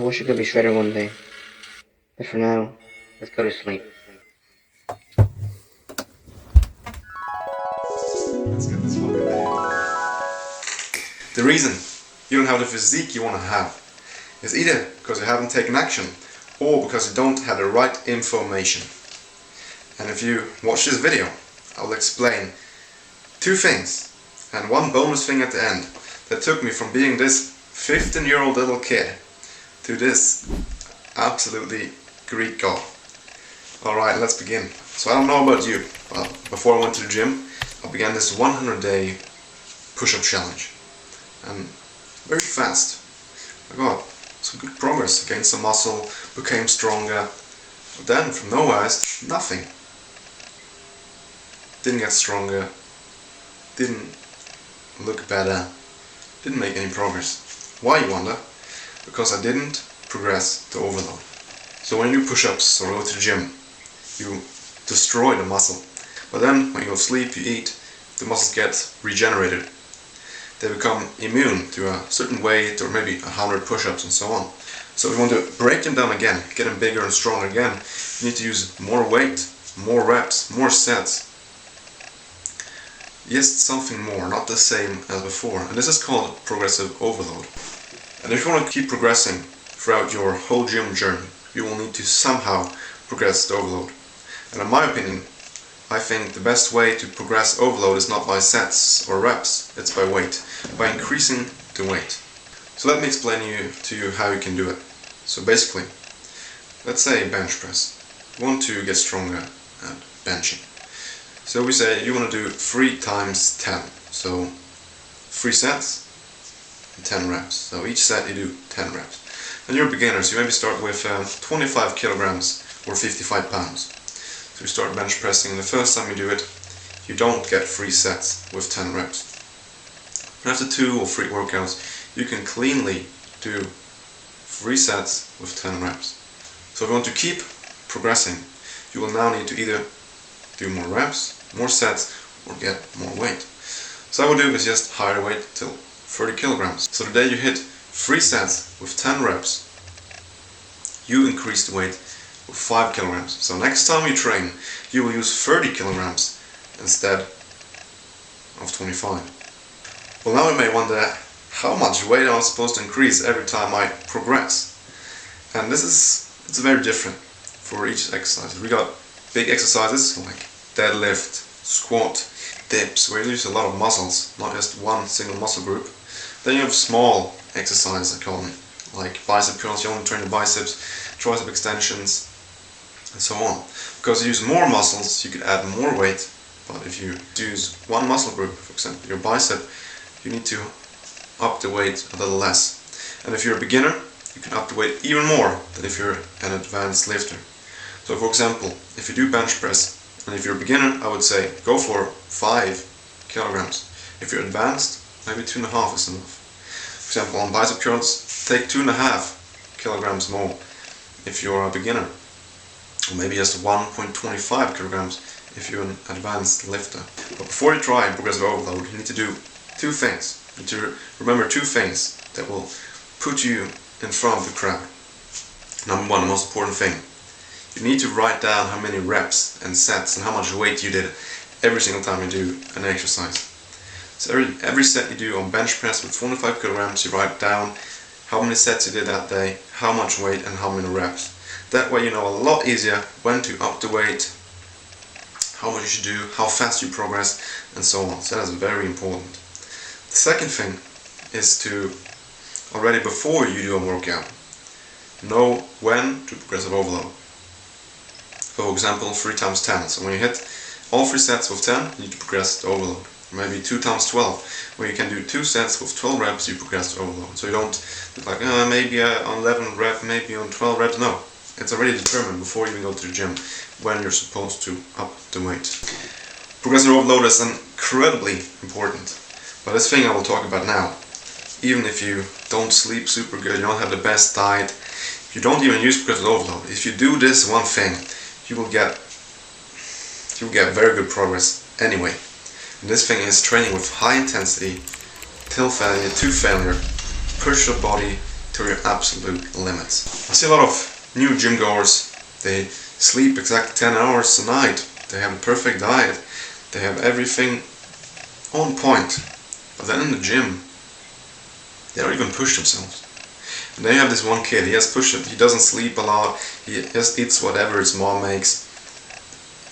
wish I could be Shredder one day. But for now, let's go to sleep. Let's get this fucking video. The reason you don't have the physique you want to have is either because you haven't taken action or because you don't have the right information. And if you watch this video, I will explain two things and one bonus thing at the end that took me from being this 15-year-old little kid to this absolutely Greek god. Alright, let's begin. So I don't know about you, but before I went to the gym, I began this 100-day push-up challenge. And very fast. I got some good progress, gained some muscle, became stronger. But then, from nowhere, nothing. Didn't get stronger, didn't look better, didn't make any progress. Why, you wonder? Because I didn't progress to overload. So when you do push-ups or go to the gym, you destroy the muscle. But then, when you go to sleep, you eat, the muscles get regenerated. They become immune to a certain weight or maybe 100 push-ups and so on. So if you want to break them down again, get them bigger and stronger again, you need to use more weight, more reps, more sets. Just something more, not the same as before. And this is called progressive overload. And if you want to keep progressing throughout your whole gym journey, you will need to somehow progress the overload. And in my opinion, I think the best way to progress overload is not by sets or reps, it's by weight, by increasing the weight. So let me explain to you how you can do it. So basically, let's say bench press. You want to get stronger at benching. So we say you want to do 3 times 10. So 3 sets and 10 reps. So each set you do 10 reps. And you're beginners, you maybe start with 25 kilograms or 55 pounds. So you start bench pressing, and the first time you do it, you don't get 3 sets with 10 reps. But after 2 or 3 workouts, you can cleanly do 3 sets with 10 reps. So if you want to keep progressing, you will now need to either do more reps, more sets, or get more weight. So I would do is just higher weight till 30 kilograms. So the day you hit 3 sets with 10 reps, you increase the weight with 5 kilograms. So next time you train, you will use 30 kilograms instead of 25. Well, now you may wonder how much weight I'm supposed to increase every time I progress. And it's very different for each exercise. We got big exercises like deadlift, squat, dips, where you use a lot of muscles, not just one single muscle group. Then you have small exercises, I call them, like bicep curls. You only train the biceps, tricep extensions, and so on. Because you use more muscles, you could add more weight, but if you use one muscle group, for example your bicep, you need to up the weight a little less. And if you're a beginner, you can up the weight even more than if you're an advanced lifter. So for example, if you do bench press, and if you're a beginner, I would say go for 5 kilograms. If you're advanced, maybe 2.5 is enough. For example, on bicep curls, take 2.5 kilograms more if you're a beginner. Or maybe just 1.25 kilograms if you're an advanced lifter. But before you try progressive overload, you need to do 2 things. You need to remember 2 things that will put you in front of the crowd. Number 1, the most important thing. You need to write down how many reps and sets and how much weight you did every single time you do an exercise. So every set you do on bench press with 25 kilograms, you write down how many sets you did that day, how much weight and how many reps. That way you know a lot easier when to up the weight, how much you should do, how fast you progress, and so on. So that is very important. The second thing is to, already before you do a workout, know when to progressive overload. For example, 3 times 10. So when you hit all 3 sets with 10, you need to progress to overload. Maybe 2 times 12, where you can do 2 sets with 12 reps, you progress to overload. So you don't look like, maybe on 11 reps, maybe on 12 reps. No, it's already determined before you even go to the gym when you're supposed to up the weight. Progressive overload is incredibly important. But this thing I will talk about now, even if you don't sleep super good, you don't have the best diet, if you don't even use progressive overload, if you do this one thing, you will get very good progress anyway. And this thing is training with high intensity till failure to failure. Push your body to your absolute limits. I see a lot of new gym goers, they sleep exactly 10 hours a night, they have a perfect diet, they have everything on point, but then in the gym, they don't even push themselves. And then you have this one kid, he has pushed it, he doesn't sleep a lot, he just eats whatever his mom makes,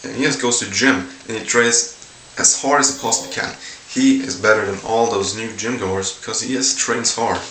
and he just goes to the gym and he trains as hard as he possibly can. He is better than all those new gym goers because he just trains hard.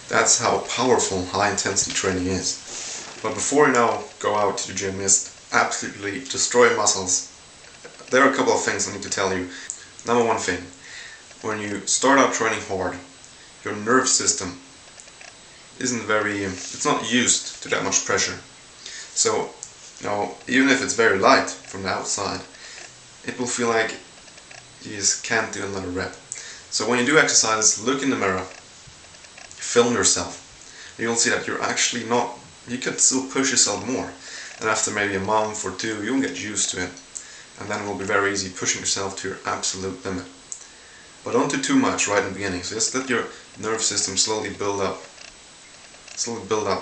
That's how powerful high intensity training is. But before you now go out to the gym, just absolutely destroy muscles, there are a couple of things I need to tell you. Number one thing, when you start out training hard, your nerve system it's not used to that much pressure. So, even if it's very light from the outside, it will feel like you just can't do another rep. So when you do exercises, look in the mirror, film yourself. You'll see that you're actually you can still push yourself more. And after maybe a month or two, you'll get used to it. And then it will be very easy pushing yourself to your absolute limit. But don't do too much right in the beginning. So just let your nerve system slowly build up,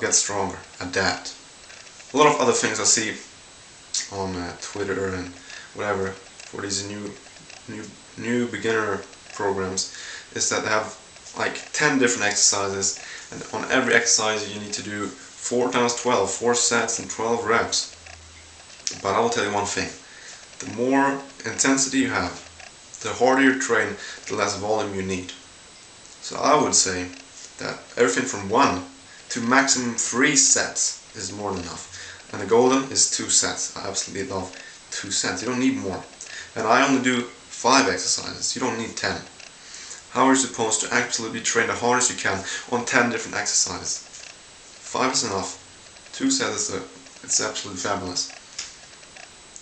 get stronger, adapt. A lot of other things I see on Twitter and whatever for these new beginner programs is that they have like 10 different exercises, and on every exercise you need to do 4 times 12, 4 sets and 12 reps. But I will tell you one thing, the more intensity you have, the harder you train, the less volume you need. So I would say that everything from 1 to maximum 3 sets is more than enough. And the golden is 2 sets. I absolutely love 2 sets. You don't need more. And I only do 5 exercises. You don't need 10. How are you supposed to absolutely train the hardest you can on 10 different exercises? 5 is enough. 2 sets it's absolutely fabulous.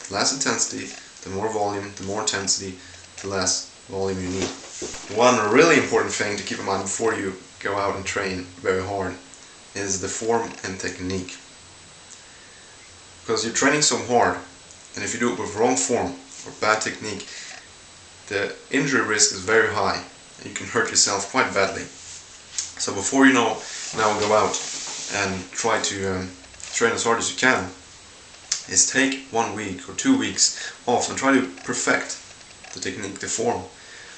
The less intensity, the more volume, the more intensity, the less volume you need. One really important thing to keep in mind before you go out and train very hard is the form and technique. Because you're training so hard, and if you do it with wrong form or bad technique, the injury risk is very high and you can hurt yourself quite badly. So before you now go out and try to train as hard as you can, is take 1 week or 2 weeks off and try to perfect the technique, the form.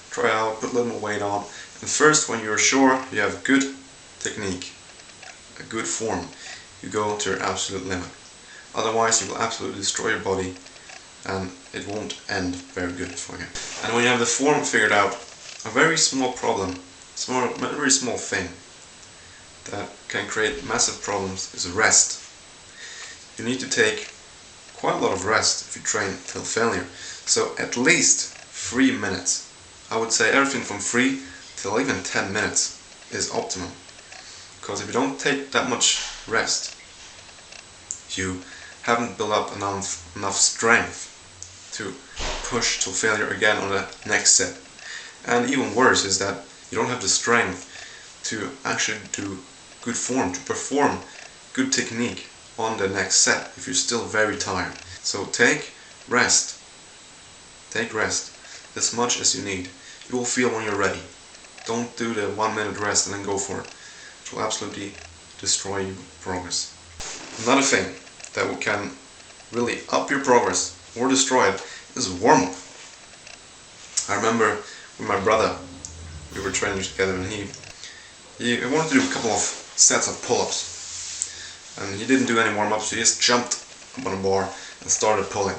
Try out, put a little more weight on, and first when you're sure you have good technique, a good form, you go to your absolute limit. Otherwise you will absolutely destroy your body and it won't end very good for you. And when you have the form figured out, a very small problem, a very small thing that can create massive problems is rest. You need to take quite a lot of rest if you train till failure. So at least 3 minutes. I would say everything from 3 till even 10 minutes is optimum. Because if you don't take that much rest, you haven't built up enough strength to push to failure again on the next set. And even worse is that you don't have the strength to actually do good form, to perform good technique on the next set if you're still very tired. So take rest as much as you need. You will feel when you're ready. Don't do the 1 minute rest and then go for it. It will absolutely destroy your progress. Another thing that can really up your progress or destroy it is warm-up. I remember with my brother, we were training together, and he wanted to do a couple of sets of pull-ups, and he didn't do any warm-ups, so he just jumped up on a bar and started pulling.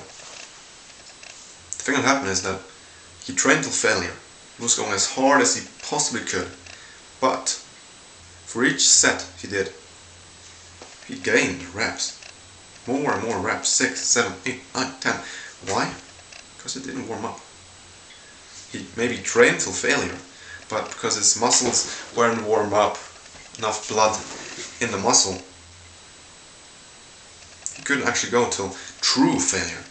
The thing that happened is that he trained till failure. He was going as hard as he possibly could, but for each set he did, he gained reps. More and more reps, 6, 7, 8, 9, 10. Why? Because he didn't warm up. He maybe trained till failure, but because his muscles weren't warmed up, enough blood in the muscle, he couldn't actually go till true failure.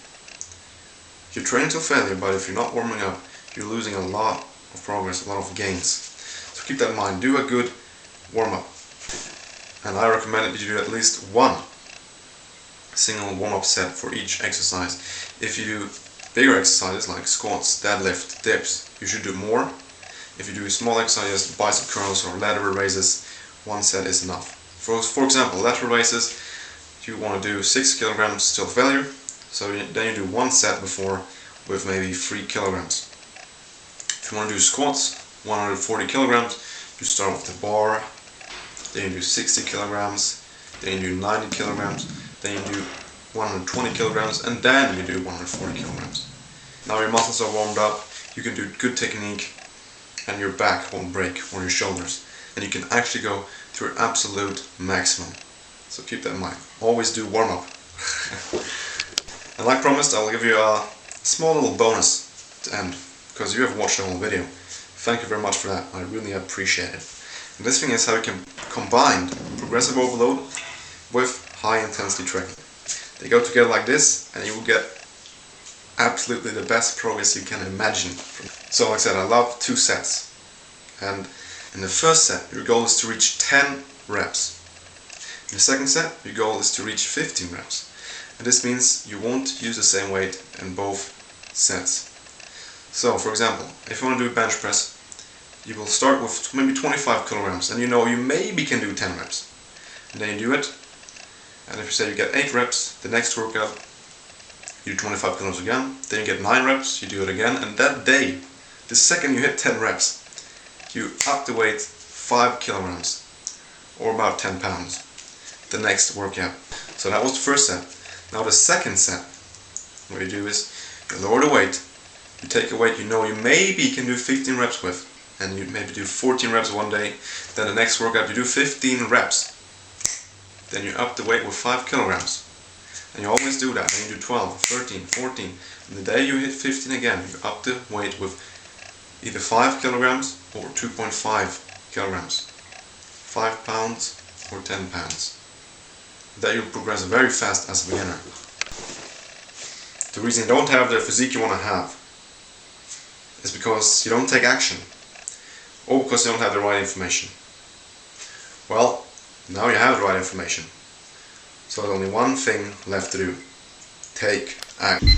You train till failure, but if you're not warming up, you're losing a lot of progress, a lot of gains. So keep that in mind. Do a good warm-up. And I recommend that you do at least one single warm-up set for each exercise. If you do bigger exercises like squats, deadlift, dips, you should do more. If you do small exercises, bicep curls or lateral raises, one set is enough. For example, lateral raises, you want to do 6 kilograms till failure, so then you do one set before with maybe 3 kilograms. If you want to do squats, 140 kilograms, you start with the bar, then you do 60 kilograms, then you do 90 kilograms, then you do 120 kilograms, and then you do 140 kilograms. Now your muscles are warmed up, you can do good technique, and your back won't break, or your shoulders, and you can actually go to your absolute maximum. So keep that in mind. Always do warm up. And like promised, I'll give you a small little bonus to end, because you have watched the whole video. Thank you very much for that. I really appreciate it. And this thing is how you can combine progressive overload with high intensity training. They go together like this, and you will get absolutely the best progress you can imagine. So like I said, I love 2 sets. And in the first set, your goal is to reach 10 reps. In the second set, your goal is to reach 15 reps. And this means you won't use the same weight in both sets. So, for example, if you want to do a bench press, you will start with maybe 25 kilograms, and you know you maybe can do 10 reps. And then you do it, and if you say you get 8 reps, the next workout, you do 25 kilograms again, then you get 9 reps, you do it again, and that day, the second you hit 10 reps, you up the weight 5 kilograms, or about 10 pounds, the next workout. So that was the first set. Now the second set, what you do is, you lower the weight, you take a weight you know you maybe can do 15 reps with, and you maybe do 14 reps one day, then the next workout you do 15 reps, then you up the weight with 5 kilograms. And you always do that, then you do 12, 13, 14, and the day you hit 15 again, you up the weight with either 5 kilograms or 2.5 kilograms, 5 pounds or 10 pounds. That you'll progress very fast as a beginner. The reason you don't have the physique you want to have is because you don't take action, or because you don't have the right information. Well, now you have the right information. So there's only one thing left to do. Take action.